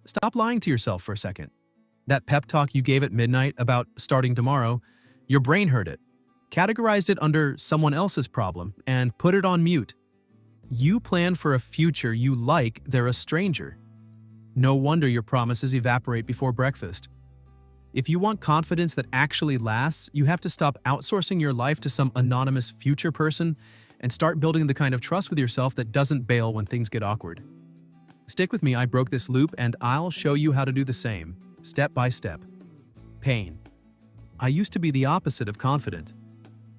Stop lying to yourself for a second. That pep talk you gave at midnight about starting tomorrow, your brain heard it, categorized it under someone else's problem, and put it on mute. You plan for a future you like, they're a stranger. No wonder your promises evaporate before breakfast. If you want confidence that actually lasts, you have to stop outsourcing your life to some anonymous future person and start building the kind of trust with yourself that doesn't bail when things get awkward. Stick with me, I broke this loop and I'll show you how to do the same, step by step. Pain. I used to be the opposite of confident.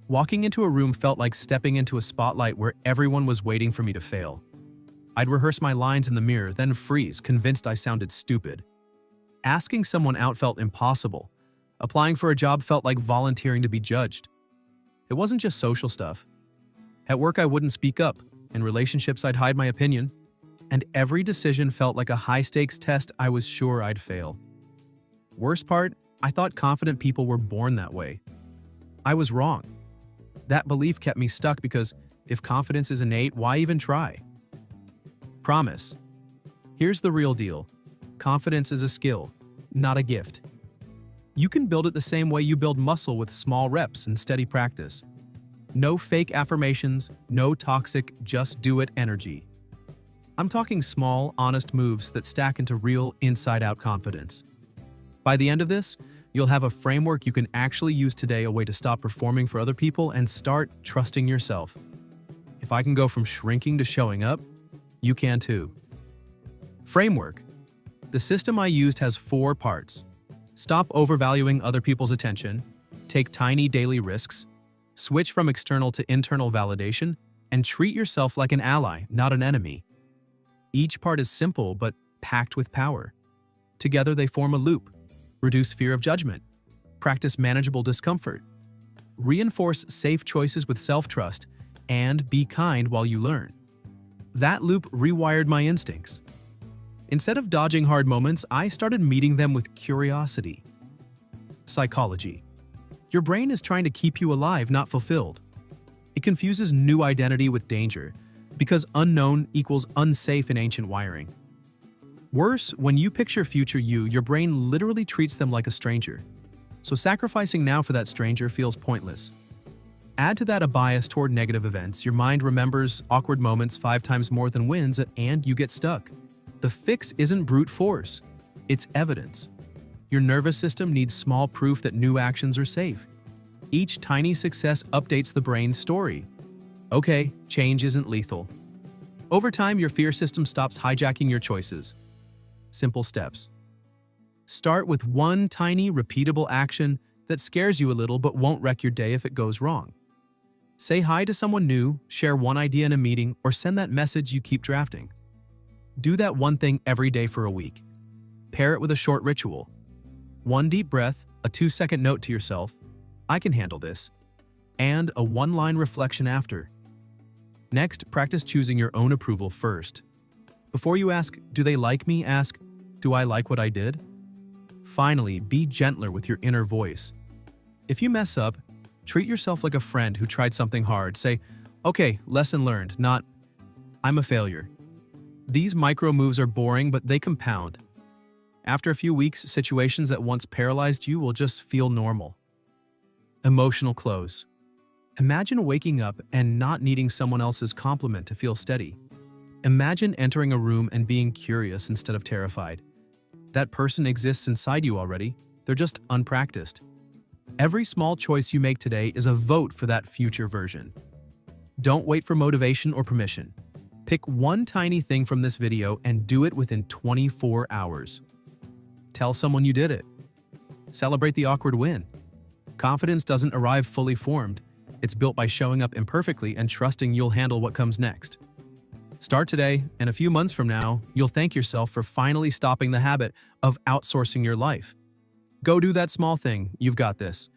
Walking into a room felt like stepping into a spotlight where everyone was waiting for me to fail. I'd rehearse my lines in the mirror, then freeze, convinced I sounded stupid. Asking someone out felt impossible. Applying for a job felt like volunteering to be judged. It wasn't just social stuff. At work, I wouldn't speak up. In relationships, I'd hide my opinion. And every decision felt like a high-stakes test I was sure I'd fail. Worst part, I thought confident people were born that way. I was wrong. That belief kept me stuck because if confidence is innate, why even try? Promise. Here's the real deal. Confidence is a skill, not a gift. You can build it the same way you build muscle with small reps and steady practice. No fake affirmations, no toxic just do it energy. I'm talking small, honest moves that stack into real inside-out confidence. By the end of this, you'll have a framework you can actually use today, a way to stop performing for other people and start trusting yourself. If I can go from shrinking to showing up, you can too. Framework. The system I used has 4 parts. Stop overvaluing other people's attention, take tiny daily risks, switch from external to internal validation, and treat yourself like an ally, not an enemy. Each part is simple but packed with power. Together they form a loop. Reduce fear of judgment. Practice manageable discomfort. Reinforce safe choices with self-trust, and be kind while you learn. That loop rewired my instincts. Instead of dodging hard moments, I started meeting them with curiosity. Psychology. Your brain is trying to keep you alive, not fulfilled. It confuses new identity with danger, because unknown equals unsafe in ancient wiring. Worse, when you picture future you, your brain literally treats them like a stranger. So sacrificing now for that stranger feels pointless. Add to that a bias toward negative events. Your mind remembers awkward moments 5 times more than wins, and you get stuck. The fix isn't brute force, it's evidence. Your nervous system needs small proof that new actions are safe. Each tiny success updates the brain's story. Okay, change isn't lethal. Over time, your fear system stops hijacking your choices. Simple steps. Start with one tiny, repeatable action that scares you a little but won't wreck your day if it goes wrong. Say hi to someone new, share one idea in a meeting, or send that message you keep drafting. Do that one thing every day for a week. Pair it with a short ritual. 1 deep breath, a 2-second note to yourself, I can handle this, and a 1-line reflection after. Next, practice choosing your own approval first. Before you ask, do they like me? Ask, do I like what I did? Finally, be gentler with your inner voice. If you mess up, treat yourself like a friend who tried something hard. Say, okay, lesson learned, not, I'm a failure. These micro moves are boring, but they compound. After a few weeks, situations that once paralyzed you will just feel normal. Emotional close. Imagine waking up and not needing someone else's compliment to feel steady. Imagine entering a room and being curious instead of terrified. That person exists inside you already, they're just unpracticed. Every small choice you make today is a vote for that future version. Don't wait for motivation or permission. Pick one tiny thing from this video and do it within 24 hours. Tell someone you did it. Celebrate the awkward win. Confidence doesn't arrive fully formed. It's built by showing up imperfectly and trusting you'll handle what comes next. Start today, and a few months from now, you'll thank yourself for finally stopping the habit of outsourcing your life. Go do that small thing. You've got this.